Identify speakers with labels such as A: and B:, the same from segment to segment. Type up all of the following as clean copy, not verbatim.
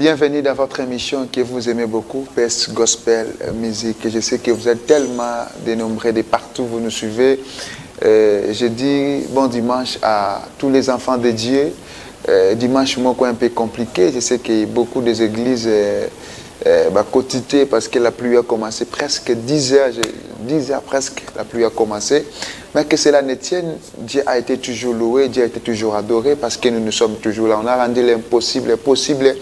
A: Bienvenue dans votre émission que vous aimez beaucoup, PS Gospel Music. Je sais que vous êtes tellement dénombrés de partout, vous nous suivez. Je dis bon dimanche à tous les enfants de Dieu. Dimanche, moi, un peu compliqué. Je sais que beaucoup des églises quotidien parce que la pluie a commencé presque 10 heures, 10 heures presque, la pluie a commencé. Mais que cela ne tienne, Dieu a été toujours loué, Dieu a été toujours adoré parce que nous sommes toujours là. On a rendu l'impossible possible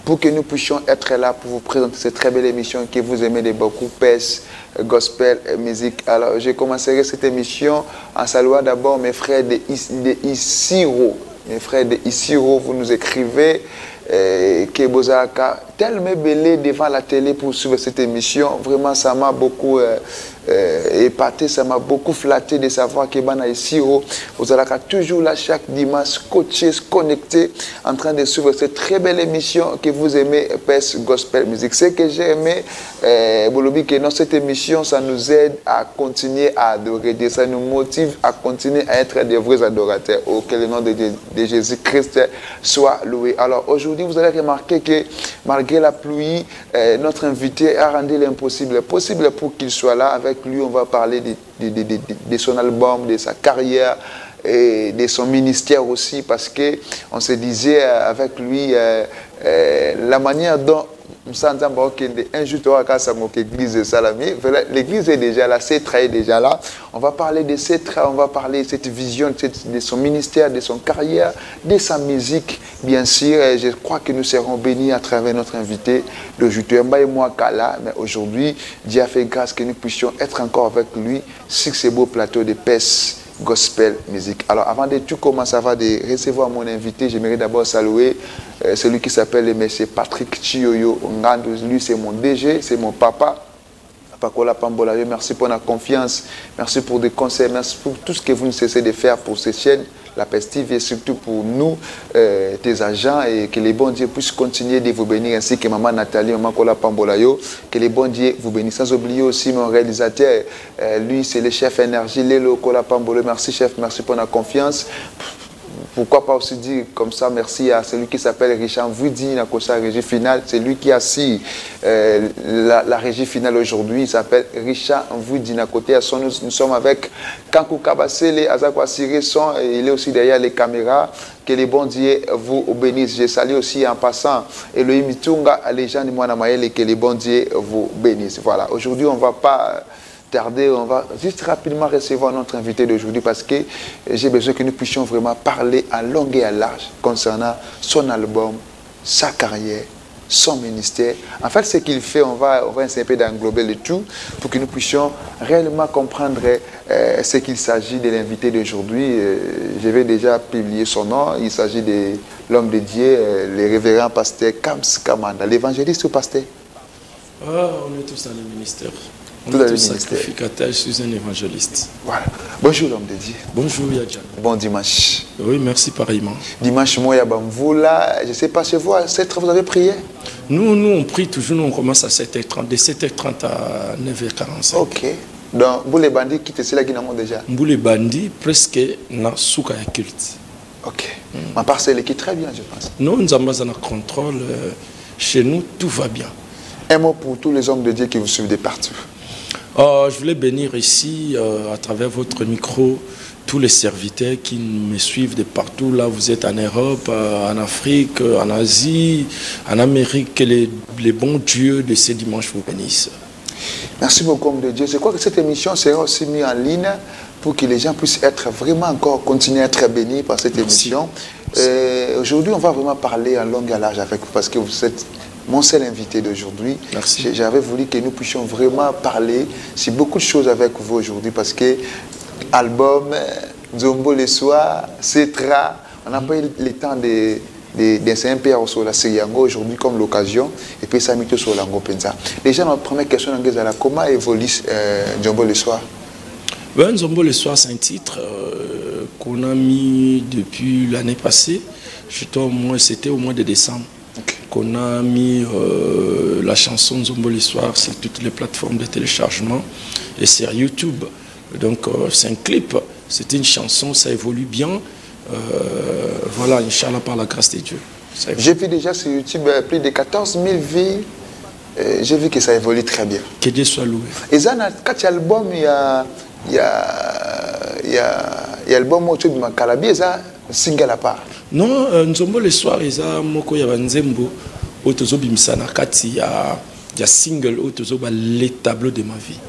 A: pour que nous puissions être là pour vous présenter cette très belle émission que vous aimez de beaucoup, PS Gospel Music. Alors, je commencerai cette émission en saluant d'abord mes frères de Isiro. Mes frères de Isiro, vous nous écrivez que Bozaka tellement belé devant la télé pour suivre cette émission. Vraiment, ça m'a beaucoup épaté, ça m'a beaucoup flatté de savoir que Bana Isiro, vous allez toujours là chaque dimanche, coaché, connecté, en train de suivre cette très belle émission que vous aimez, PS Gospel Music. Ce que j'ai aimé, Bolobi, que dans cette émission, ça nous aide à continuer à adorer Dieu, ça nous motive à continuer à être des vrais adorateurs. Oh, que le nom de Jésus-Christ soit loué. Alors aujourd'hui, vous allez remarquer que malgré la pluie, notre invité a rendu l'impossible possible pour qu'il soit là. Avec lui, on va parler de son album, de sa carrière et de son ministère aussi, parce qu'on se disait avec lui la manière dont l'église est déjà là, Cetra est déjà là. On va parler de Cetra, on va parler de cette vision, de son ministère, de son carrière, de sa musique, bien sûr. Et je crois que nous serons bénis à travers notre invité d'aujourd'hui. Mais aujourd'hui, Dieu a fait grâce que nous puissions être encore avec lui sur ce beau plateau de PS Gospel Music. Alors avant de tout commencer, avant de recevoir mon invité, j'aimerais d'abord saluer celui qui s'appelle M. Patrick Chioyo Ngando. Lui, c'est mon DG, c'est mon papa. Pakola Pambolayo, merci pour la confiance, merci pour des conseils, merci pour tout ce que vous ne cessez de faire pour cette chaîne, la Pestive, et surtout pour nous, tes agents, et que les bons dieux puissent continuer de vous bénir, ainsi que maman Nathalie, maman Kola Pambolayo, que les bons dieux vous bénissent. Sans oublier aussi mon réalisateur, lui c'est le chef énergie, Lélo Kola Pambolayo. Merci chef, merci pour la confiance. Pourquoi pas aussi dire comme ça, merci à celui qui s'appelle Richard Voudi, la régie finale. C'est lui qui assure la régie finale aujourd'hui. Il s'appelle Richard Voudi. Nous sommes avec Kankou Kabasele, Azakwa Son. Il est aussi derrière les caméras. Que les bons dieux vous bénissent. Je salue aussi en passant Elohim Mitunga, les gens de Mouanamaël, et que les bons dieux vous bénissent. Voilà. Aujourd'hui, on ne va pas tarder, on va juste rapidement recevoir notre invité d'aujourd'hui parce que j'ai besoin que nous puissions vraiment parler à long et à large concernant son album, sa carrière, son ministère. En fait, ce qu'il fait, on va essayer un peu d'englober le tout pour que nous puissions réellement comprendre ce qu'il s'agit de l'invité d'aujourd'hui. Je vais déjà publier son nom. Il s'agit de l'homme de Dieu, le révérend pasteur Kams Kamanda. L'évangéliste ou pasteur?
B: On est tous dans le ministère.
A: Tout dans le ministère.
B: Sacrificateur, je suis un évangéliste.
A: Voilà. Bonjour l'homme de Dieu.
B: Bonjour Yadjan.
A: Bon dimanche.
B: Oui, merci pareillement.
A: Dimanche, moi, vous là, je ne sais pas chez vous, à 7h, vous avez prié?
B: Nous, on prie toujours, nous, on commence à 7h30, de 7h30 à 9h45.
A: Ok. Donc, vous les bandits qui étaient là qui n'ont déjà?
B: Vous les bandits, presque, na souka ya culte.
A: Ok. Ma part, c'est l'équipe très bien, je pense.
B: Nous, nous avons un contrôle. Chez nous, tout va bien.
A: Un mot pour tous les hommes de Dieu qui vous suivent de partout.
B: Je voulais bénir ici, à travers votre micro, tous les serviteurs qui me suivent de partout. Là, vous êtes en Europe, en Afrique, en Asie, en Amérique. Que les bons dieux de ce dimanche vous bénissent.
A: Merci beaucoup, homme de Dieu. Je crois que cette émission sera aussi mise en ligne pour que les gens puissent être vraiment encore, continuer à être bénis par cette émission. Aujourd'hui, on va vraiment parler en long et à large avec vous parce que vous êtes mon seul invité d'aujourd'hui. J'avais voulu que nous puissions vraiment parler sur beaucoup de choses avec vous aujourd'hui parce que album, Nzombo le soir, Cetra, on n'a pas eu le temps d'enseigner un peu sur la série aujourd'hui comme l'occasion et puis ça mis sur l'ango penza. Déjà, notre première question, comment évolue Nzombo le soir?
B: Nzombo le soir, c'est un titre qu'on a mis depuis l'année passée. C'était au mois de décembre. Qu'on a mis la chanson Nzombo le soir sur toutes les plateformes de téléchargement et sur YouTube. Donc c'est un clip, c'est une chanson, ça évolue bien. Voilà, Inch'Allah, par la grâce de Dieu.
A: J'ai vu déjà sur YouTube plus de 14 000 vues. J'ai vu que ça évolue très bien.
B: Que Dieu soit loué.
A: Et ça, quand il y a l'album, il y a l'album où tu as Calabi, et ça, single à part.
B: Non, Nzombo le soir, il y a Moko Yabanzembo, Otozo Bimsana Kati, il y a single Otozo, les tableaux de ma vie.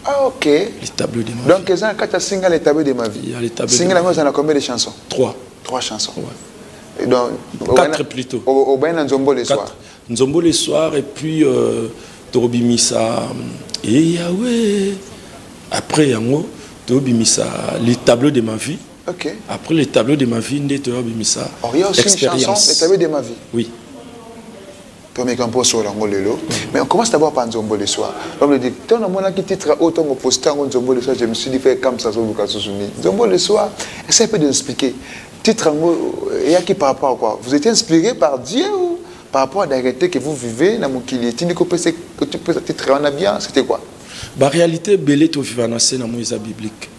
A: Ah, ok.
B: Les tableaux de ma vie.
A: Donc, quand tu as single, les tableaux de ma vie.
B: Il y a les tableaux.
A: Single, il y a combien de chansons?
B: 3.
A: 3 chansons.
B: Ouais.
A: Et donc,
B: 4 plutôt.
A: Au bain Nzombo le soir.
B: Nzombo le soir, et puis Torobimisa et Yahweh. Après, Yango, Torobimisa, les tableaux de ma vie.
A: Ok.
B: Après les tableaux de ma vie, Torobimisa.
A: Alors, il y a aussi une chanson, les tableaux de ma vie.
B: Oui.
A: Premier campo sur l'angle lelo. Mais on commence d'abord par Nzombo le soir. On me dit, tant on a quitté autant mon postant Nzombo le soir, je me suis dit, faire comme ça, Nzombo le soir, essaye un peu d'expliquer. Titre il y a qui par rapport à quoi? Vous étiez inspiré par Dieu ou par rapport à la réalité que vous vivez dans mon kili? Tu peux titre en bien, c'était quoi?
B: La réalité, belé to vivana c'est dans moïse biblique.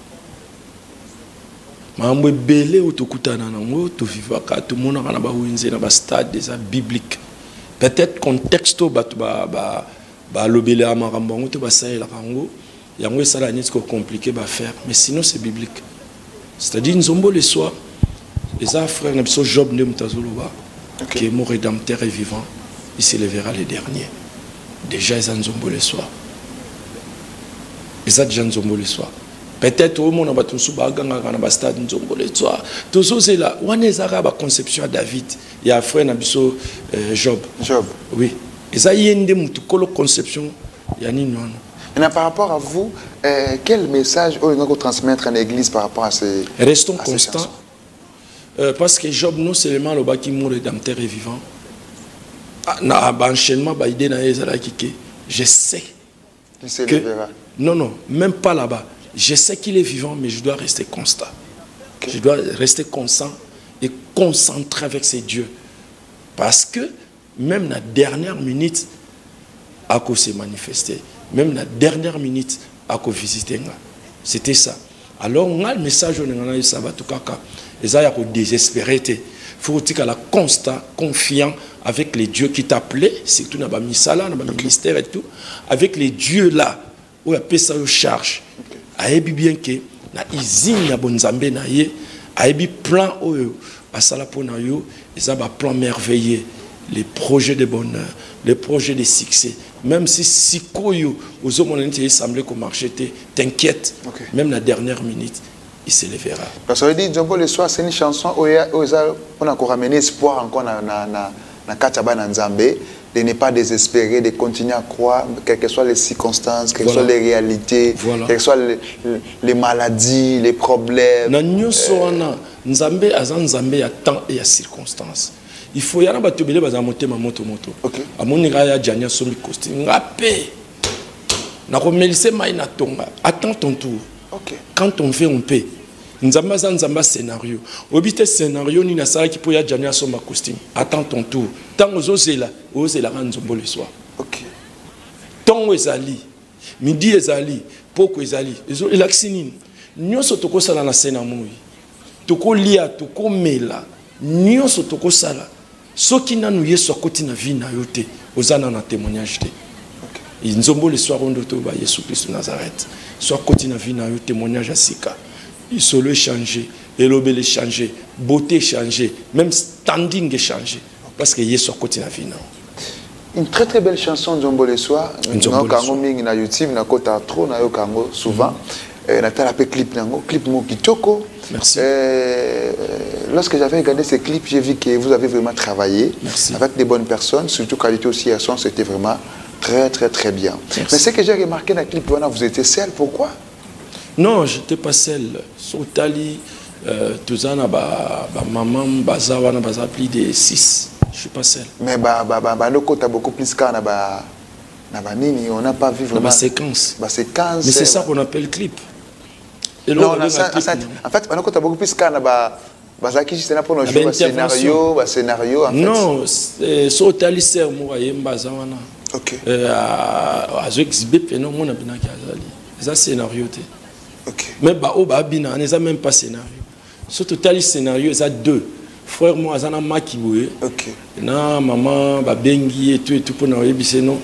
B: Mais moi belé au tokutana nango to vivaka tout monde na ba winze na ba stade des bibliques. Peut-être contexte ba lobele amarambango to ba saïla kango yango ça la nit ko compliqué ba faire mais sinon c'est biblique. C'est-à-dire Nzombo le soir les frères na biso Job ne mutazoloba qui est mon rédempteur et vivant il s'élèvera les derniers. Déjà ils Nzombo le soir. Ils ont Nzombo le soir. Peut-être au monde on sous baganga na stade Nzombo le soir. Tous c'est là on est arabe conception à David il y a frère na biso Job. Oui. Ils ont yende mutukolo conception ya nini wana.
A: Maintenant par rapport à vous quel message on doit transmettre à l'église par rapport à ces
B: restons constants parce que Job non seulement le baki mon rédempteur est vivant. Na enchaînement ba idée na ezala kike. Je sais que non même pas là-bas. Je sais qu'il est vivant, mais je dois rester constant. Okay. Je dois rester constant et concentré avec ces dieux. Parce que même la dernière minute, à quoi s'est manifesté, même la dernière minute, à quoi visiter. C'était ça. Alors, on a le message, on a eu ça, et ça, il y a désespéré. Il faut que la constant, confiant avec les dieux qui t'appelaient, surtout dans le misala, dans le ministère et tout, avec les dieux là, où il y a fait ça, charge. Aebi bien que na usine ya bonzambe na ye aebi plan oyo asala pona yo eza ba plan merveilleux les projets de bonheur les projets de succès même si sikoyo ozomona nti semblait ko marché t'inquiète même la dernière minute il se lèvera
A: parce que dit Nzombo le soir c'est une chanson où on a encore ramené espoir encore na kataba na Nzambe de ne pas désespérer, de continuer à croire, quelles que soient les circonstances, quelles que soient les réalités, quelles que soient les maladies, les problèmes.
B: Nzambe azan Nzambe ya temps et ya circonstances. Il faut y avoir batubele baza moto moto. Amonika ya jania somi costi ngape. Na komelise mai na tonga. Attends ton tour. Quand on fait on paie. Nzamba scénario. Obite scénario ni na sala ki po ya jania soma costume. Attends ton tour. Tant ozozela Nzombo le soir. OK. Tant ezali, midi ezali, poko ezali. Ezo elaxinine. Nyoso toko sala na scéna moi. Toko lia, toko mela. Nyoso toko sala. Soki nanu yeso akoti na vie na yote, ozana na témoignage te. OK. Nzombo le soir ondo to ba Yesu Christ Nazareth. Soit akoti na vie na yote témoignage asika. Il solo changé, elobele changé, beauté changé, même standing changé. Parce que Yesu côté la vie.
A: Une très très belle chanson Nzombo le soir. Nzombo mingi na YouTube na kota trop na yo kango souvent. Na tala pe clip nango, clip mo kitoko.
B: Merci.
A: Lorsque j'avais regardé ces clips, j'ai vu que vous avez vraiment travaillé.
B: Merci.
A: Avec des bonnes personnes, surtout qualité aussi à son, c'était vraiment très très très bien. Merci. Mais ce que j'ai remarqué dans le clip, vous étiez seul, pourquoi?
B: Non, je n'étais pas seul. Sotali, tout ça, maman, bazawana, baza plus de 6. Je ne suis pas seul.
A: Mais le côté a beaucoup plus qu'à on n'a pas vu vraiment.
B: Ma séquence.
A: Mais
B: c'est ça qu'on appelle clip.
A: Et non, en fait, on a beaucoup plus qu'à bazaki c'est pour nous jouer scénario.
B: Non, Sotali c'est moi et bazawana.
A: OK.
B: Azo exhibé peno mon abinaki azali. Ça scénario te.
A: Okay.
B: Mais on n'a même pas scénario. Ce total scénario, il y a 2. frère moi azana makiboué.
A: OK.
B: Na maman ba bengi et tout pour na yebise non.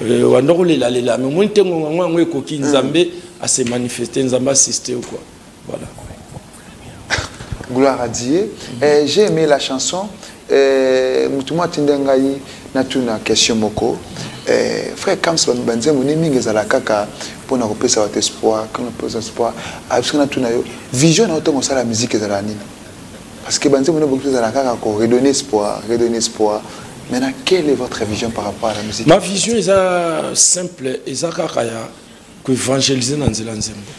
B: Wandoko lela lela mais moi ntengo ngwa ekoki nzambe à se manifester nzamba assister ou quoi. Voilà.
A: Gloire à Dieu. J'ai aimé la chanson. Mutuma tindengai na tuna question moko. Frère Kams banze moni mingi za la kaka pona kopesa votre espoir, quand on pose espoir, parce que na tuna yo vision na autant ça la musique za la nini. Parce que banze moni beaucoup za la kaka ko redonner espoir, redonner espoir. Maintenant, quelle est votre vision par rapport à la musique?
B: Ma vision est simple, est kaka ya ko évangéliser na nzela nzembo.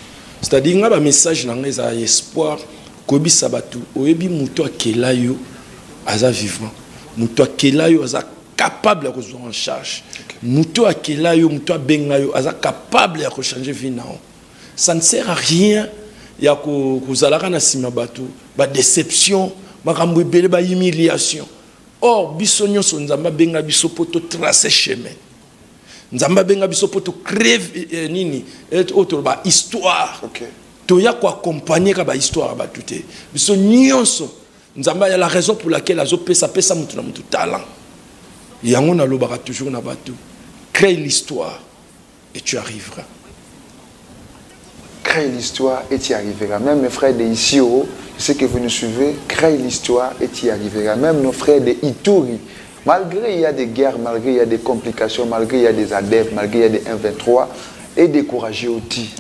B: C'est-à-dire nga ba message na nga za espoir ko bi sabatu, oyebi muto akela yo aza vivant. Muto akela yo aza capable de se en charge. Muto akela yo, muto abenga yo, aza capable de changer vie nao. Ça ne sert à rien ya ko zalaka na sima batu, ba déception, makambo ebele ba humiliation. Or biso nyonso nzamba benga biso poto tracer chemin. Nzamba benga biso poto créer nini autre ba histoire.
A: OK.
B: Toya ko accompagner ka ba histoire ba tuté. Biso nyonso nzamba ya la raison pour laquelle azo pesa mutu na mutu talent. Yango na lobaka toujours na batu. Crée l'histoire et tu arriveras.
A: Crée l'histoire et tu y arriveras. Même mes frères de Isio, je sais que vous nous suivez, crée l'histoire et tu y arriveras. Même nos frères de Ituri, malgré il y a des guerres, malgré il y a des complications, malgré il y a des adeptes, malgré il y a des 1-23, et découragés aussi.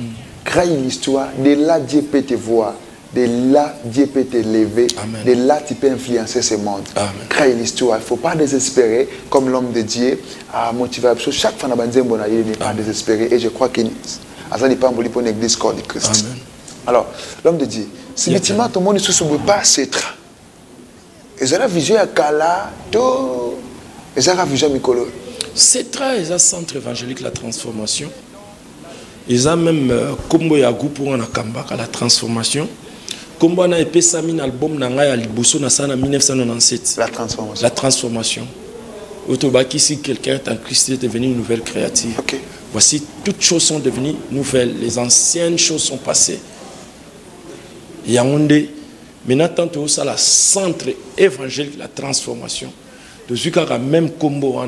A: Crée l'histoire, de là Dieu peut te voir. De là, Dieu peut t'élever. De là, tu peux influencer ce monde. Crée l'histoire. Il ne faut pas désespérer, comme l'homme de Dieu a motivé. Chaque fois, il n'est pas désespéré. Et je crois qu'il ça n'est pas pour l'église corps de Christ. Alors, l'homme de Dieu, si effectivement, tout le monde ne se souvient pas, c'est ça. Et la vision à Kala, tout. Et la vision Mikolo.
B: C'est très un centre évangélique, la transformation. Ils ont même Kombo Yagou pour un Akamba, la transformation. Kombo a épé un album Nangaya Liboso en 1997.
A: La transformation.
B: La transformation. Autobaki, si quelqu'un est en Christ, est devenu une nouvelle créature.
A: Okay.
B: Voici, toutes choses sont devenues nouvelles. Les anciennes choses sont passées. Yaoundé, maintenant, tant ça, la centre évangélique, la transformation. De ce cas, même Kombo,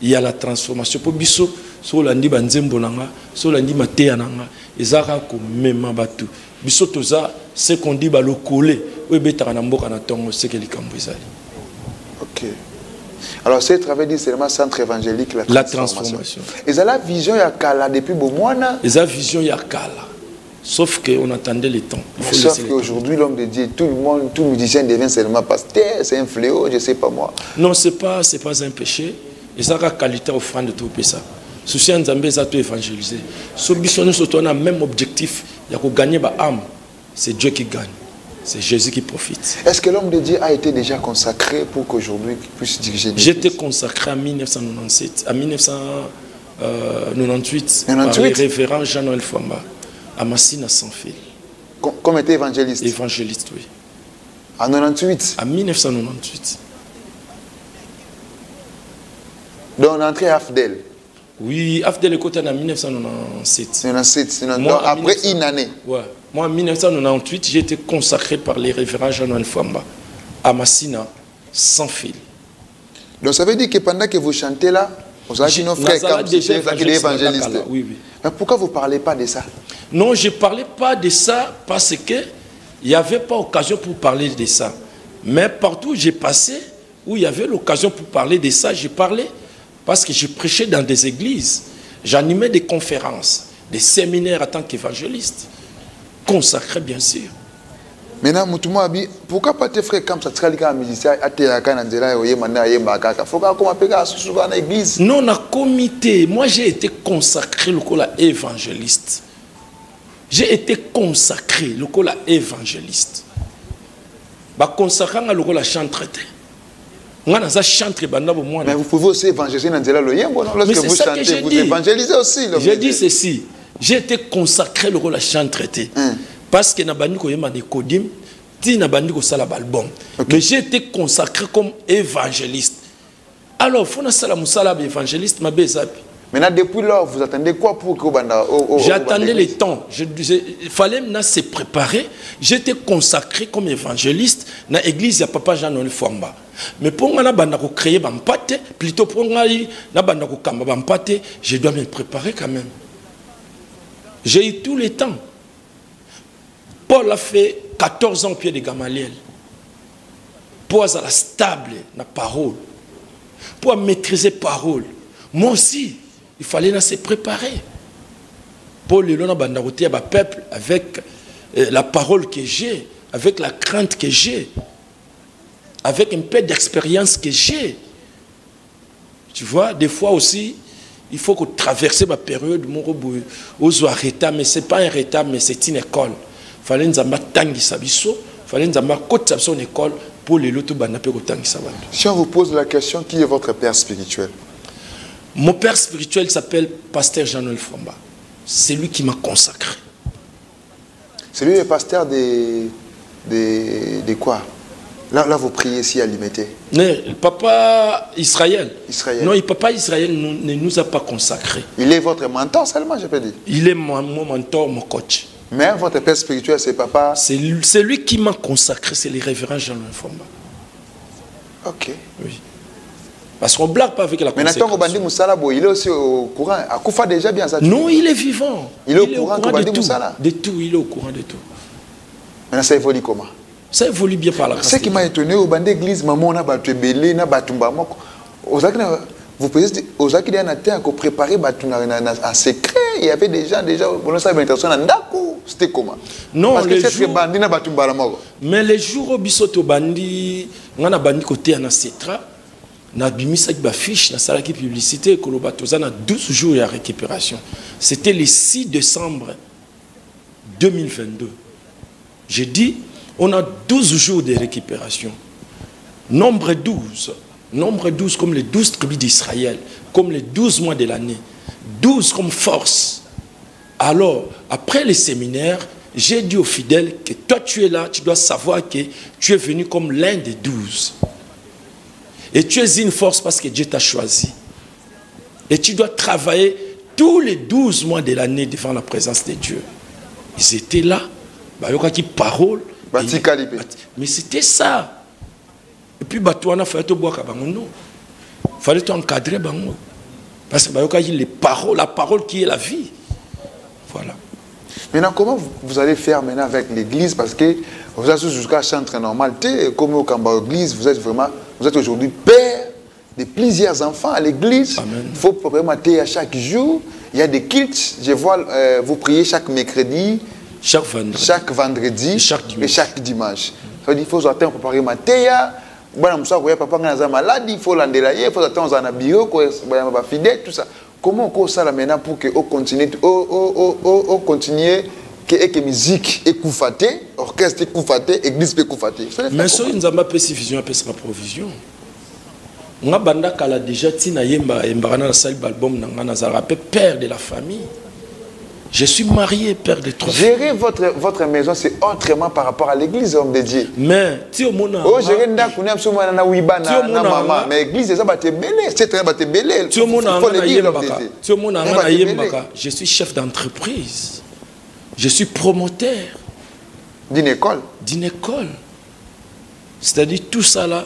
B: il y a la transformation. Pour Bisso, sur l'andi banzembo nanga, sur l'andi matéa nanga, ezaka ko mema batu. Biso toza, ce qu'on dit ba le coller, ou betara na mboka na tongo, c'est que les cambouisali.
A: OK. Alors, c'est travail dit seulement centre évangélique, la transformation. Et ça la vision ya kala depuis Bomwana.
B: Et ça vision ya kala. Sauf qu'on attendait le temps.
A: Sauf qu'aujourd'hui, l'homme de Dieu, tout le monde, tout musicien devient seulement pasteur, c'est un fléau, je ne sais pas moi.
B: Non, ce n'est pas un péché. Et ça a qualité offrande de tout ça. Souci en Zambie, ça a tout évangélisé. Ce qu'on a le même objectif, il y a gagner ma âme. C'est Dieu qui gagne. C'est Jésus qui profite.
A: Est-ce que l'homme de Dieu a été déjà consacré pour qu'aujourd'hui il puisse diriger l'église?
B: J'étais consacré en 1997, en 1998 par le révérend Jean-Noël Famba à Massina sans fil.
A: Comme était évangéliste?
B: Évangéliste, oui.
A: En 98?
B: En 1998.
A: Donc on est entré à Afdel?
B: Oui, Afdel est côté en 1997.
A: Moi, après une année?
B: Ouais. Moi, en 1998, j'ai été consacré par les révérends Jean-Noël Famba à Massina sans fil.
A: Donc ça veut dire que pendant que vous chantez là, vous avez nos frères comme déjà évangéliste.
B: Oui, oui.
A: Mais pourquoi vous ne parlez pas de ça?
B: Non, je ne parlais pas de ça parce qu'il n'y avait pas occasion pour parler de ça. Mais partout où j'ai passé, où il y avait l'occasion pour parler de ça, j'ai parlé parce que je prêchais dans des églises. J'animais des conférences, des séminaires en tant qu'évangéliste. Consacré, bien sûr.
A: Maintenant, pourquoi pas tes frères comme ça, tu es un musicien, tu es un église?
B: Non, on a comité. Moi, j'ai été consacré le évangéliste. J'ai été consacré le évangéliste. Consacré le chant traité. Mais
A: vous pouvez aussi évangéliser dans lorsque vous chantez, vous évangélisez aussi.
B: J'ai dit ceci. J'ai été consacré le rôle à chant traité. Parce que mais j'ai été consacré comme évangéliste. Alors, il faut que je évangéliste.
A: Maintenant, depuis lors, vous attendez quoi pour que
B: j'attendais le temps. Il fallait se préparer. J'étais consacré comme évangéliste dans l'église de Papa Jean-Noël Fwamba. Mais pour moi, plutôt pour moi, je dois me préparer quand même. J'ai eu tout le temps. Paul a fait 14 ans au pied de Gamaliel. Pour être stable dans la parole. Pour maîtriser la parole. Moi aussi, il fallait se préparer. Pour le peuple avec la parole que j'ai, avec la crainte que j'ai, avec un peu d'expérience que j'ai. Tu vois, des fois aussi, il faut que traverser ma période où arrêter, mais ce n'est pas un retard, mais c'est une école. Il fallait que il fallait que une école pour les lots.
A: Si on vous pose la question, qui est votre père spirituel?
B: Mon père spirituel s'appelle Pasteur Jean-Noël Fwamba. C'est lui qui m'a consacré.
A: C'est lui le pasteur de quoi? Là, vous priez ici à Limité.
B: Le papa Israël. Non, le papa Israël ne nous a pas consacrés.
A: Il est votre mentor seulement, je peux dire.
B: Il est mon mentor, mon coach.
A: Mais votre père spirituel, c'est papa?
B: C'est lui qui m'a consacré, c'est le révérend Jean-Noël Fwamba.
A: Ok.
B: Oui. Parce qu'on ne blague pas avec la conséquence.
A: Mais il est aussi au courant. Akoufa déjà bien ça.
B: Non, il est vivant.
A: Il est au courant
B: de tout. De tout, il est au courant de tout.
A: Maintenant, ça évolue comment?
B: Ça évolue bien par la grâce.
A: Ce qui m'a étonné, au bande d'église, maman, a battu belé, na batumba moko. Vous pouvez aux gens qui ont préparé en secret. Il y avait déjà, on savait l'intention d'Andakou. C'était comment?
B: Non,
A: parce que c'est bandi na batumba la moko.
B: Mais les jours où bisoto bandi, on a bandi côté en Cetra. Na bimisa ki ba fiche na salaki publicité kolobatoza na 12 jours de récupération. C'était le 6 décembre 2022. J'ai dit on a 12 jours de récupération. Nombre 12. Nombre 12 comme les 12 tribus d'Israël, comme les 12 mois de l'année. 12 comme force. Alors, après le séminaire, j'ai dit aux fidèles que toi tu es là, tu dois savoir que tu es venu comme l'un des 12. Et tu es une force parce que Dieu t'a choisi. Et tu dois travailler tous les 12 mois de l'année devant la présence de Dieu. Ils étaient là. Il y a qui parole. Mais c'était ça. Et puis, il fallait t'encadrer. Parce que la parole qui est la vie. Voilà.
A: Maintenant, comment vous allez faire maintenant avec l'église? Parce que vous êtes jusqu'à chanter normal. Comme au Kamba l'église, vous êtes aujourd'hui père de plusieurs enfants à l'église. Il faut probablement à chaque jour. Il y a des cultes. Je vois, vous priez chaque mercredi, chaque vendredi et chaque dimanche. Ça veut dire qu'il faut attendre pour préparer ma théa. Il faut l'endeler, il faut attendre un bureau, tout ça. Comment on fait maintenant pour que on continue que la musique est koufatée, orchestre est koufaté, église est koufatée?
B: Mais si nous n'avons pas vision, on peut se provision. On a déjà tina yemba na la salle album na père de la famille. Je suis marié, père de 3
A: filles. Gérer votre maison, c'est autrement par rapport à l'église, homme de Dieu.
B: Mais, tu es mon
A: oh, gérer na maman, mais l'église, c'est ça, c'est très belé.
B: Tu es mon je suis chef d'entreprise. Je suis promoteur.
A: D'une école.
B: D'une école. C'est-à-dire, tout ça là,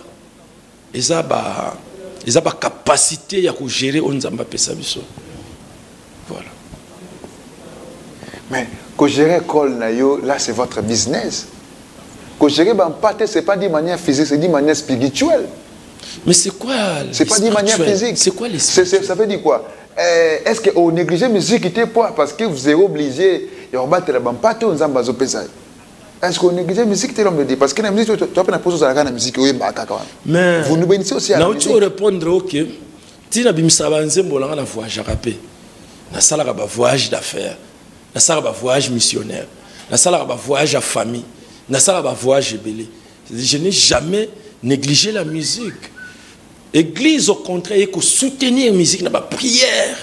B: ils ont la capacité à gérer Onzamba Pesabiso. Voilà.
A: Mais que gérer l'école, là, c'est votre business. Que gérer Bampate, ce n'est pas d'une manière physique, c'est d'une manière spirituelle.
B: Mais c'est quoi?
A: C'est pas d'une manière physique.
B: C'est quoi les
A: ça veut dire quoi? Est-ce qu'on néglige la musique parce que vous êtes obligé de battre la Bampate ou Nzamba Zopesa? Est-ce qu'on néglige la musique? Parce que la musique, tu as pas posé la musique.
B: Mais
A: vous nous bénissez aussi à la musique.
B: Tu répondre, ok. Tu n'as pas un voyage à rapper. Tu as un voyage d'affaires. Tu as un voyage missionnaire. Tu as un voyage à famille. Tu as un voyage belé. Je n'ai jamais négligé la musique. L'église, au contraire, il faut soutenir la musique dans la prière.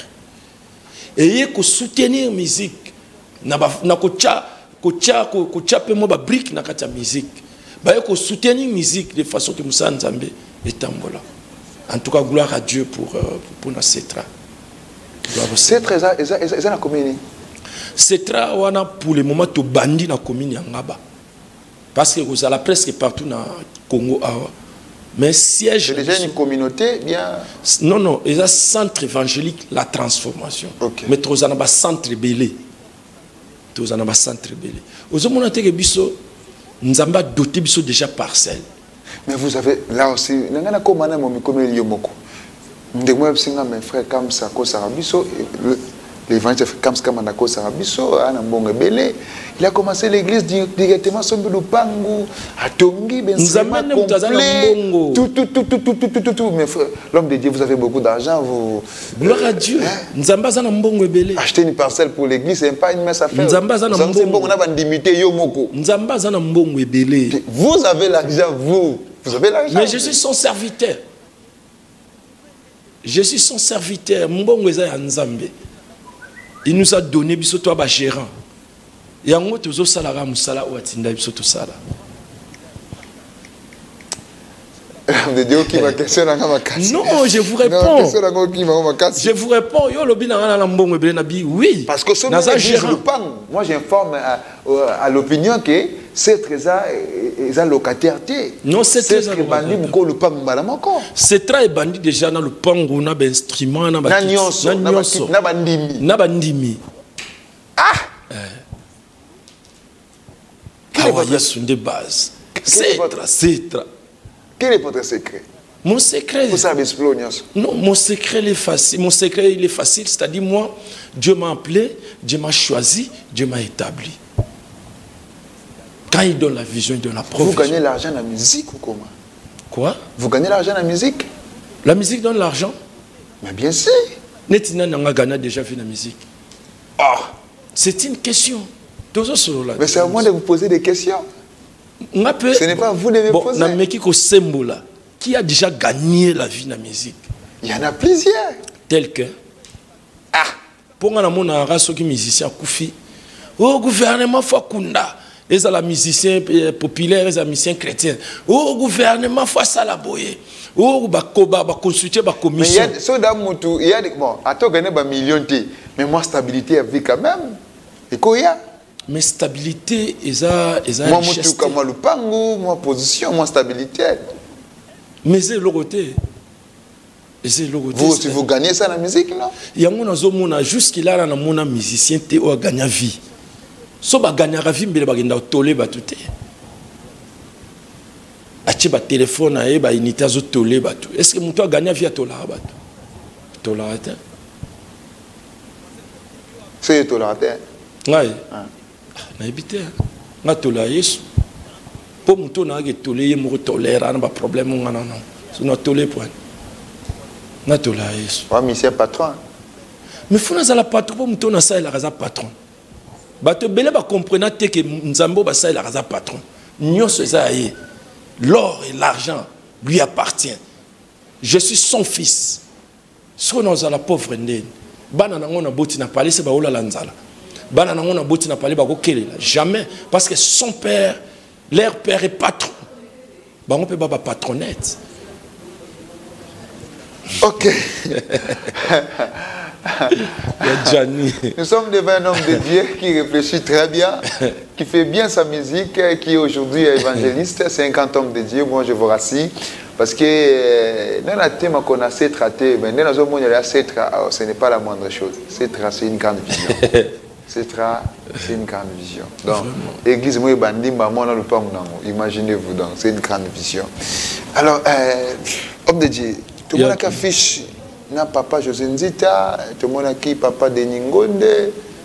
B: Et il faut soutenir la musique. Il faut brique dans la musique. Il faut soutenir la musique de façon que Moussa Nzambe est en voilà. En tout cas, gloire à Dieu pour notre Cetra.
A: C'est très ça la commune.
B: C'est très wana pour le moment to bandi na commune Ngaba. Parce que vous allez presque partout dans Congo mais siège.
A: C'est déjà une communauté bien.
B: Non non, il y a centre évangélique la transformation.
A: Okay.
B: Mais tous en centre belé. Tous en centre belé. Aux hommes on a été biso nzamba doté biso déjà parcelle.
A: Mais vous avez là aussi n'angana komana mo mikomeli yomoko. Ndemwe singa mes frères comme ça ko sarabiso l'évangile fait comme ça manako sarabiso ana mbongo belé. Il a commencé l'église directement sur le pangu à Tongi Benzema complet. Tout mes frères, l'homme de Dieu, vous avez beaucoup d'argent, vous
B: gloire à Dieu. Nzamba zana mbongo belé.
A: Acheter une parcelle pour l'église, c'est pas une messe à faire.
B: Nzamba zana mbongo.
A: On a bandimité yomoko.
B: Nzamba zana mbongo belé.
A: Vous avez l'argent, vous avez l'argent.
B: Mais je suis son serviteur. Je suis son serviteur. Mbongo eza Nzambe. Il nous a donné biso toi ba gérant. Yango tozo salara musala ou atinda biso to sala.
A: De Dieu qui va question na ma casse.
B: Non, je vous réponds. Je vous réponds. Yo lobi na na mbongo belé na bi oui.
A: Parce que ce gérant. Moi j'informe à l'opinion que c'est trésor et ça locataire.
B: Non, c'est très
A: bandi mko le pang bala moko.
B: C'est très bandi déjà dans le pango na ba instrument na ba
A: na bandimi.
B: Na bandimi.
A: Ah.
B: Quel est votre base? C'est
A: quel est votre secret?
B: Mon secret.
A: Vous savez
B: non, mon secret il est facile. Mon secret il est facile, c'est-à-dire moi, Dieu m'a appelé, Dieu m'a choisi, Dieu m'a établi. Quand il donne la vision, il donne la provision.
A: Vous gagnez l'argent dans la musique ou comment?
B: Quoi?
A: Vous gagnez l'argent dans la musique?
B: La musique donne l'argent?
A: Mais bien sûr.
B: Netina n'a gagné déjà fait la musique.
A: Ah,
B: c'est une question.
A: Mais c'est à moi de vous poser des questions. Ce n'est pas vous de me poser.
B: Qui a déjà gagné la vie dans la musique?
A: Il y en a plusieurs.
B: Tel que pour un race qui musicien Koufi. Au gouvernement Fakunda. Et la musicien populaire, et les musiciens chrétiens. Au gouvernement Fasalaboye. Au Bakoba, consulter la commission.
A: Il y a des bon, à toi gagner des millions. Mais moi stabilité avec quand même. Et quoi il y a?
B: Mais stabilité, moi,
A: moi, le pango, moi, position, moi, stabilité.
B: Mais c'est le côté.
A: Vous, si vous gagnez ça dans la musique, non?
B: Il y a jusqu'à là, on a musicien qui a gagné la vie. Si on a gagné la vie, on a gagné la vie. Il y a un téléphone, il y a une unité de tolé. Est-ce que mon a gagné la vie à tolé? Tolé.
A: C'est tolé.
B: Oui. Na habité na tola yesu po muto na ge tolé mo tolère na ba problème ngana non so na tolé point na tola yesu
A: wa monsieur patron
B: mais funa za la patron po muto na sa la raza patron ba te belé ba comprendre te que nzambo ba sa la raza patron nyonso za yé l'or et l'argent lui appartient. Je suis son fils. So na za la pauvre ndene bana na ngona boti na parler c'est ba ola lanzala. Jamais. Parce que son père, leur père est patron. On peut pas patronnette.
A: Ok. Nous sommes devant un homme de Dieu qui réfléchit très bien, qui fait bien sa musique, qui aujourd'hui est évangéliste, 50 hommes de Dieu. Moi, je vous rassure. Parce que dans le thème qu'on a assez traité, ce n'est pas la moindre chose. C'est une grande vision. C'est une grande vision. Donc, l'église, moi, imaginez-vous, donc, c'est une grande vision. Alors, homme de Dieu, tout le monde a affiche, papa José Nzita, tout le monde a qui papa Denis Ngonde,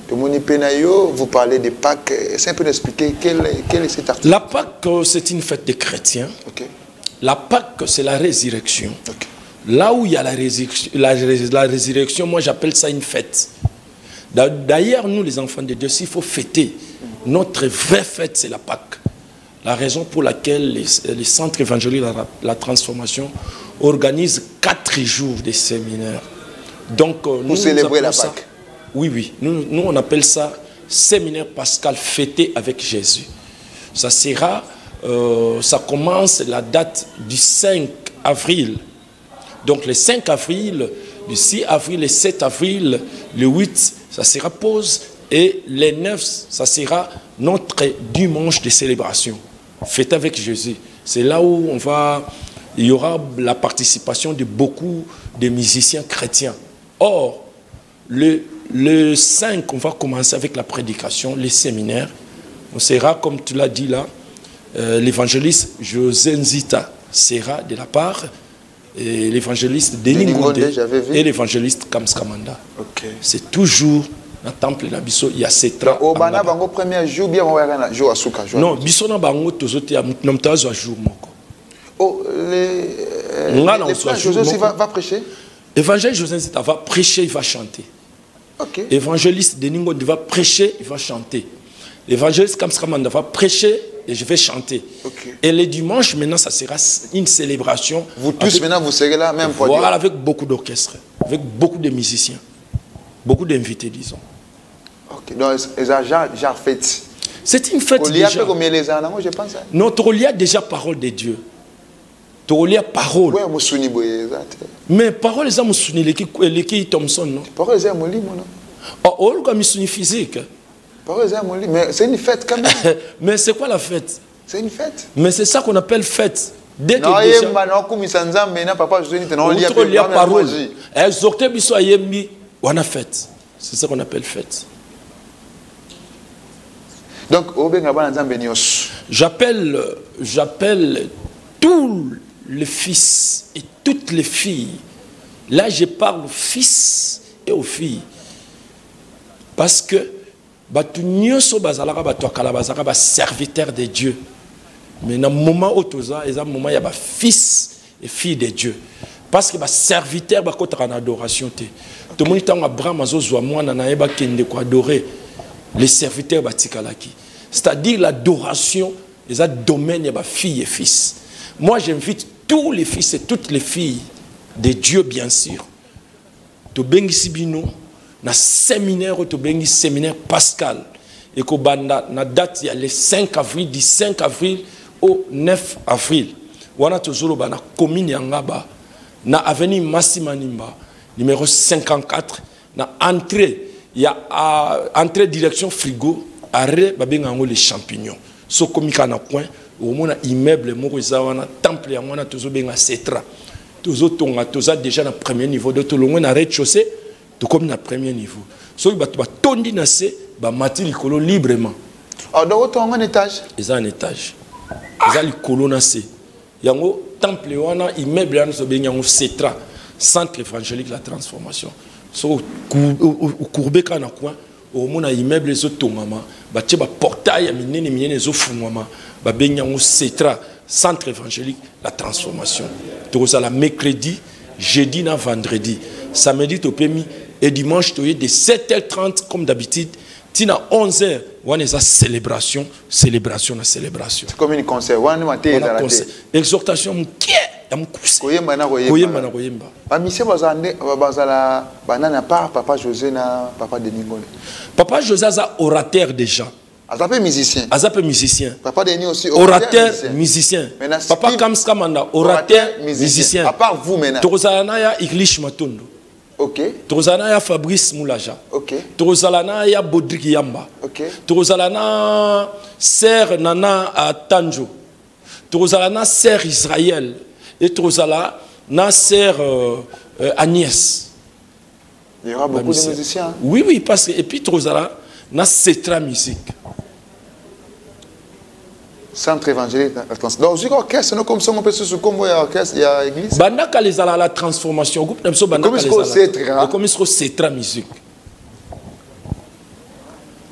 A: tout le monde a Penayo, vous parlez de Pâques. C'est un peu d'expliquer quel est cet article.
B: La Pâques, c'est une fête des chrétiens.
A: Okay.
B: La Pâques, c'est la résurrection.
A: Okay.
B: Là où il y a la résurrection, moi j'appelle ça une fête. D'ailleurs, nous les enfants de Dieu, s'il faut fêter, notre vraie fête, c'est la Pâques. La raison pour laquelle les centres évangéliques de la transformation organisent 4 jours de séminaires. Donc,
A: pour célébrer la Pâques.
B: Oui. Nous, on appelle ça séminaire pascal fêté avec Jésus. Ça sera, ça commence la date du 5 avril. Donc, le 5 avril, Le 6 avril, le 7 avril, le 8, ça sera pause. Et le 9, ça sera notre dimanche de célébration. Fête avec Jésus. C'est là où il y aura la participation de beaucoup de musiciens chrétiens. Or, le 5, on va commencer avec la prédication, les séminaires. On sera, comme tu l'as dit là, l'évangéliste José Nzita sera de la part, et l'évangéliste Denis Ngonde et l'évangéliste Kams Kamanda.
A: Okay.
B: C'est toujours dans le temple de Bisso, il y a ces trains.
A: Au Bana, le premier jour, bien, on va un jour à Souka.
B: Non, Bisso na bango tozote ya mutazo jour moko.
A: Oh, les frères José aussi va prêcher.
B: Évangéliste José Nzita va prêcher, il va chanter.
A: Okay.
B: Évangéliste Denis Ngonde va prêcher, il va chanter. L'évangéliste Kams Kamanda va prêcher et je vais chanter. Okay. Et le dimanche, maintenant, ça sera une célébration.
A: Vous tous, avec, maintenant, vous serez là, même pour
B: voilà, avec beaucoup d'orchestres, avec beaucoup de musiciens, beaucoup d'invités, disons.
A: Ok, donc, genre fête.
B: C'est une fête déjà.
A: Je pense.
B: Notre lia déjà parole de Dieu. Tolia parole. Mais parole, c'est Moussouni, l'équipe Thompson, non?
A: Parole, c'est Moli, non?
B: Oh, on a Moussouni physique.
A: Mais c'est une fête quand même.
B: Mais c'est quoi la fête?
A: C'est une fête.
B: Mais c'est ça qu'on appelle fête. Dès que
A: non,
B: il y a parole. Exhorter biso ayembi, on a fête. C'est ça qu'on appelle fête.
A: Donc,
B: j'appelle tous les fils et toutes les filles. Là, je parle aux fils et aux filles. Parce que batu nyonso bazalaka batu akala bazalaka ba serviteur de Dieu. Mais dans le moment où tu as, il y a des fils et filles de Dieu. Parce que les serviteurs sont en adoration. Tout le monde est en Abraham, adorer les serviteurs. C'est-à-dire l'adoration, les domaines des filles et fils. Moi, j'invite tous les fils et toutes les filles de Dieu, bien sûr. Tu bengi sibino, na séminaire, tu bengi séminaire Pascal. Et que na date, il y a le 5 avril, du 5 avril au 9 avril. Wana tozolo ba na commune Yangaba, na avenue Massimanimba, numéro 54, na entrée, il y a entrée direction frigo, arrêt babengango les champignons. So komika na coin, au moins immeuble moko wana temple ya wana tozo benga Cetra. Tozo tonga toza déjà na premier niveau de tout le monde na rez-de-chaussée, tout comme na premier niveau. So ba tondi na se ba mati likolo librement.
A: Ah donc on a un étage.
B: Ils ont un étage. Ils ont les colonnes. Il y a un temple, immeuble, Cetra, centre évangélique de la transformation. Au courbé, il y a un immeuble, il y a un portail, il y a un Cetra, centre évangélique de la transformation. Il y a mercredi, jeudi, vendredi, samedi, et dimanche, de 7h30, comme d'habitude. Tina 11h, on a célébration. C'est
A: comme une concert.
B: Exhortation,
A: Papa José na Papa Denis Ngonde.
B: Papa José a orateur déjà.
A: Azapé musicien.
B: Papa Denis aussi orateur musicien. Papa Kams Kamanda orateur musicien.
A: À part vous maintenant.
B: Tozana ya English Matondo.
A: Ok.
B: Tozana ya Fabrice Moulaja.
A: Ok.
B: Tozalana ya Bodrik Yamba.
A: Ok.
B: Tozalana Sœur Nana à Tanjo. Tozalana Sœur Israël. Et Tozalana Sœur Agnès.
A: Il y aura beaucoup de musiciens.
B: Oui, parce que et puis Tozalana na Cetra musique.
A: Centre évangélique. Donc, je crois que comme ça, on peut se soukombo à l'orchestre, il y a l'église.
B: Bandaka les ala la transformation. Groupe n'aime pas bandaka les ala. Comme il Cetra musique.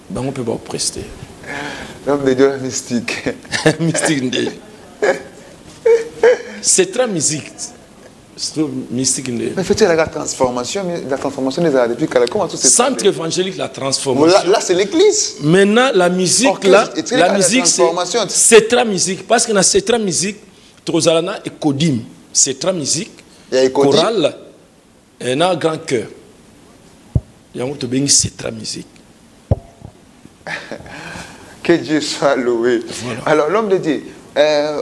B: Ben on peut pas prester.
A: L'homme de Dieu mystique.
B: Mystique. Cetra musique. Mystique.
A: Mais faites la transformation des arts depuis comment tout c'est.
B: Centre évangélique la transformation.
A: Là c'est l'église.
B: Maintenant la musique là, la musique c'est Cetra musique parce que dans Cetra musique, Trozalana et Kodim, Cetra musique, chorale et un grand cœur. Il y a un autre béni Cetra musique.
A: Que Dieu soit loué. Voilà. Alors l'homme de Dieu.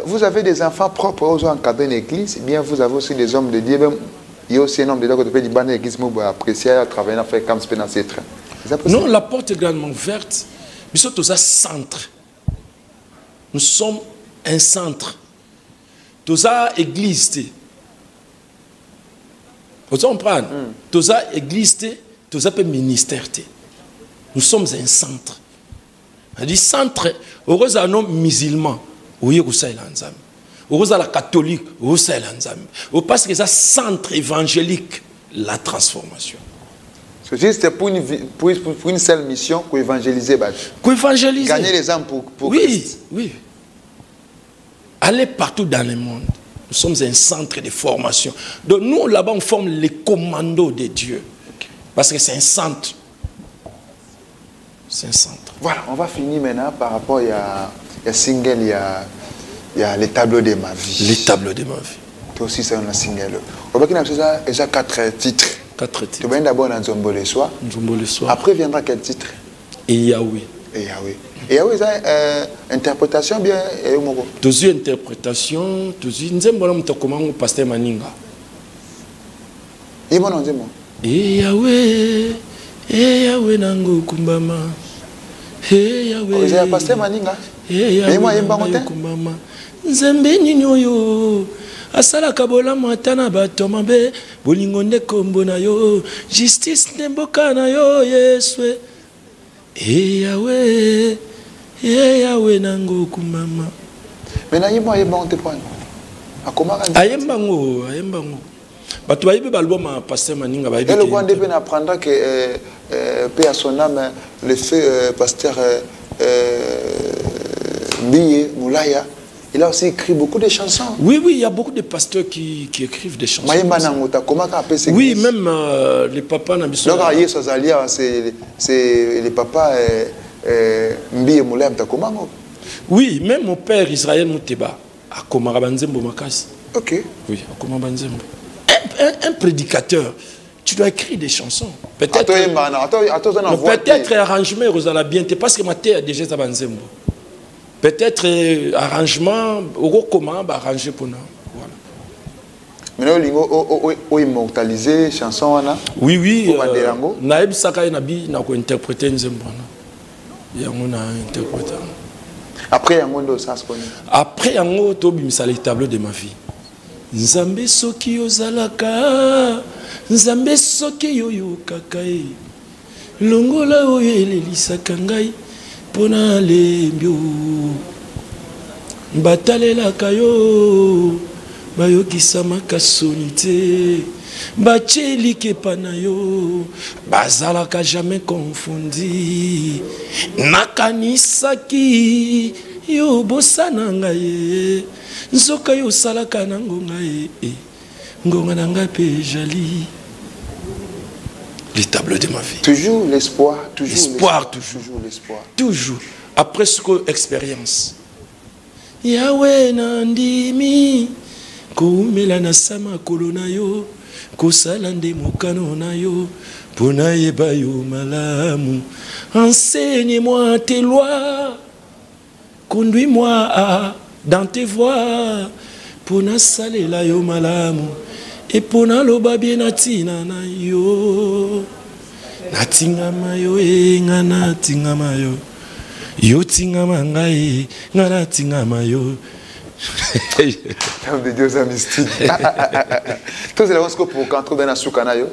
A: Vous avez des enfants propres aux encadrés de l'église, bien vous avez aussi des hommes de Dieu, même Il y a aussi un homme de que tu peux dire que l'église m'a apprécié à travailler dans faire comme dans ces trains.
B: Non, la porte est grandement ouverte. Nous sommes tous un centre. Nous sommes un centre. Tous à église. Vous comprenez? Tous à église, tous à ministère. Nous sommes un centre. On dit centre, heureusement un homme musulman, oui, vous savez l'ensemble. Heureusement la catholique, vous savez l'ensemble. Parce que c'est un centre évangélique, la transformation.
A: C'est pour une seule mission, pour évangéliser.
B: Pour évangéliser.
A: Gagner les âmes pour
B: oui,
A: Christ.
B: Oui. Aller partout dans le monde. Nous sommes un centre de formation. Donc nous, là-bas, on forme les commandos de Dieu. Parce que c'est un centre. C'est un centre.
A: Voilà, on va finir maintenant par rapport à single, il y a les tableaux de ma vie.
B: Les tableaux de ma vie.
A: Toi aussi, c'est un single. On va déjà 4 titres.
B: 4 titres.
A: Tu vas d'abord dans Nzombo le soir.
B: Nzombo le soir.
A: Après viendra quel titre?
B: Et Yahweh.
A: Et Yahweh. Et Yahweh, c'est interprétation bien.
B: Tous interprétation, tous Nzembo là, tu comment pasteur Maninga.
A: Et mon Nzembo.
B: Et Yahweh nango kumbama. Et Yahweh.
A: C'est pasteur Maninga.
B: Et Yahweh nango kumbama. Nzembe ninyoyo. Asala kabola mwatana bato mabe bolingo nde kombo na yo justice nemboka na yo Yeswe Yahweh nango kumama.
A: Mais yemba on te prend.
B: Ayembango bato bayibe balboma pasteur Maninga bayibe.
A: Et le grand dépend apprendra que paix à son âme le fait pasteur Mbiye Moulaya. Il a aussi écrit beaucoup de chansons.
B: Oui, il y a beaucoup de pasteurs qui écrivent des chansons.
A: Oui,
B: même les papas n'habituent
A: pas. C'est les papas Mbi et Moulay.
B: Oui, même mon père Israël Mouteba, à Komarabanzembo Makasi.
A: Ok.
B: Oui, à Komarabanzembo. Un prédicateur, tu dois écrire des chansons. Peut-être arrangement, Rosala bien, parce que ma terre déjà à Banzembo. Peut-être arrangement, comment arranger pour nous.
A: Voilà. Mais on immortaliser chanson là.
B: Oui. Naïb Sakai Nabi n'a pas interprété Nzembo. Il y a interprété.
A: Après Yango ça se connaît.
B: Après Yango Tobi misala les tableaux de ma vie. Nzambe soki ozalaka, Nzambe soki yoyo kakai. Longola oyo elelisaka ngai. Pona lembio batalelaka yo bayokisama kasoni te bachelike pana yo bazalaka jamais confondi nakanisaki yo bosana ngai nzoka yo salaka nango ngai ngonga na ngai pe jali. Les tableaux de ma vie.
A: Toujours l'espoir, toujours
B: l'espoir. Toujours l'espoir. Toujours. Après ce que expérience. Yahweh nandimi koumela na sama kolona yo kosalande mokano na yo pona yeba yo malamu. Enseigne-moi tes lois. Conduis-moi dans tes voies pona salela yo malamu. Et pour loba bien natina na yo natingama yo ngana tingama yo yo tingama ngai ngana tingama yo.
A: De Dieu ça mystique. Tout c'est là pour quand on dans sukana yo.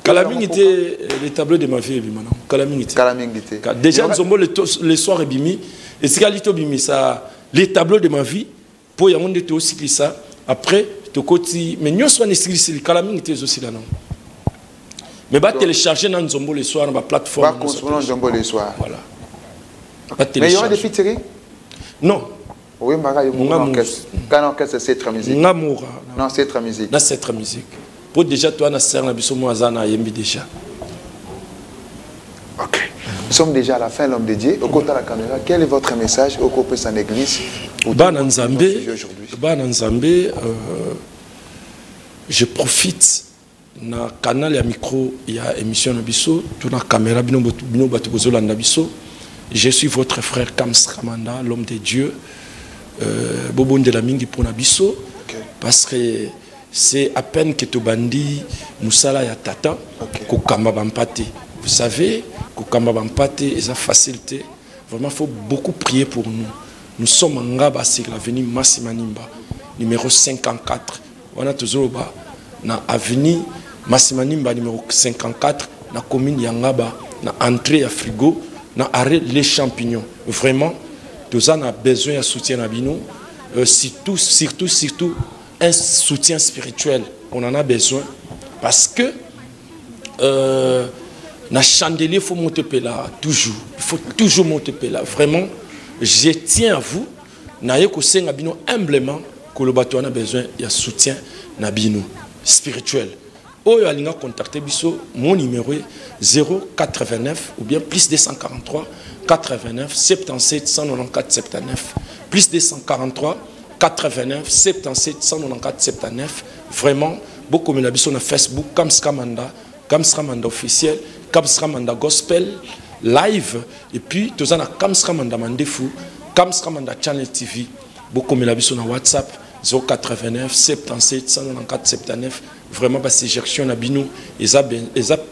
B: Kalaming était les tableaux de ma vie maintenant. Kalaming était. Déjà nous sommes les soirs bimi et c'est calito bimi ça les tableaux de ma vie pour y avoir des aussi ça après. Mais nous sommes les calamines aussi là non. Mais va télécharger dans Nzombo le soir dans la plateforme.
A: Va consommer Nzombo le soir.
B: Voilà.
A: Mais il y aura des featuring?
B: Non.
A: Oui, Mara, il y a un orchestre, c'est cette musique. Non, c'est cette musique.
B: Non, c'est cette musique. Pour déjà toi, na serre na biso moazana yembi déjà.
A: Ok. Nous sommes déjà à la fin, l'homme de Dieu. Au côté de la caméra, quel est votre message au côté de l'église?
B: Je profite na canal et micro, il y a émission Nabiso, tout na caméra bino batukozolo Nabiso. Je suis votre frère Kams Kamanda, l'homme de Dieu. Bobon de la mingi pour Nabiso, parce que c'est à peine que Tobandi, Moussala ya Tata, Kokamba Bampate. Vous savez, Kokamba Bampate, ils ont facilité. Vraiment, il faut beaucoup prier pour nous. Nous sommes en Ngaba, c'est l'avenue Massimanimba, numéro 54. On a toujours dans l'avenue Massimanimba, numéro 54, dans la commune Yangaba, dans l'entrée à frigo, dans l'arrêt Les Champignons. Vraiment, nous avons besoin de soutien à Bino. Surtout, un soutien spirituel. On en a besoin. Parce que la chandelier, il faut monter là, toujours. Il faut toujours monter là. Vraiment, je tiens à vous. Humblement, que le bateau a besoin de soutien spirituel. Oyo alinga contacter biso, mon numéro est 089 ou bien plus 243 89 77 194 79 plus 243 89 77 194 79. Vraiment, beaucoup de biso na Facebook, Kamsramanda officiel, Kamsramanda gospel live, et puis tous na Kamsramanda Mandefou, Kamsramanda channel TV, beaucoup de biso na WhatsApp 089 77 194 79. Vraiment, parce que gestion na bino, eza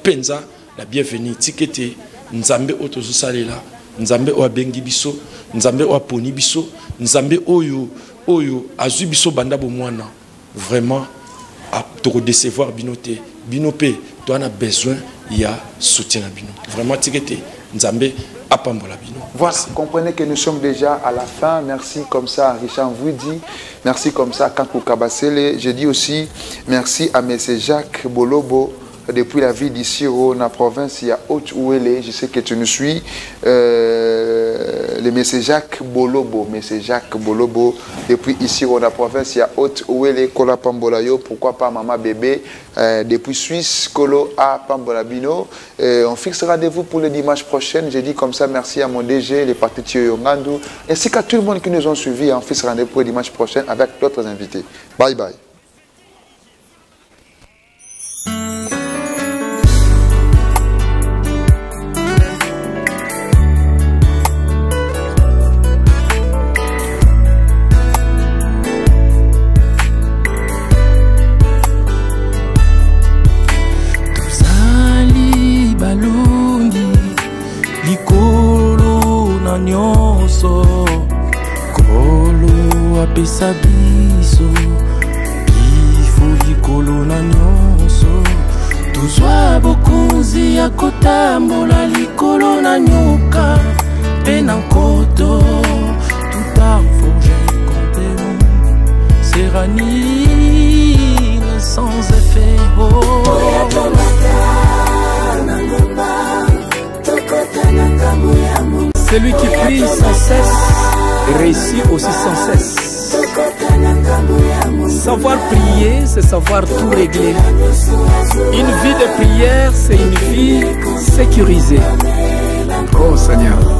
B: penza la bienvenue. Tikete nzambe otozo salela, nzambe o abengi biso, nzambe o aponi biso, nzambe oyo azu biso banda bo mwana. Vraiment à te redecevoir binote, binope, tu as besoin il y a soutien à bino. Vraiment tikete nzambe apambola bino.
A: Voilà, comprenez que nous sommes déjà à la fin. Merci comme ça, Richard vous dit. Merci comme ça, Kankou Kabasele. Je dis aussi merci à M. Jacques Bolobo, depuis la ville d'ici, dans la province, il y a Haute-Ouélé. Je sais que tu nous suis. Le M. Jacques Bolobo, depuis ici, dans la province, il y a Haute-Ouélé, Kola Pambolayo, pourquoi pas Maman Bébé, depuis Suisse, Kolo A Pambolabino. On fixe rendez-vous pour le dimanche prochain. Je dis comme ça, merci à mon DG, les partis Yongandou, ainsi qu'à tout le monde qui nous ont suivis. On fixe rendez-vous pour le dimanche prochain avec d'autres invités. Bye bye.
C: Sabiso ifuli kolona nyonso tuzwa bokonzi ya kotambola likolo na nyoka pe na nkoto tuta forge complément serani sans effet celui qui prie sans cesse réussit aussi sans cesse. Savoir prier, c'est savoir tout régler. Une vie de prière, c'est une vie sécurisée.
D: Oh Seigneur.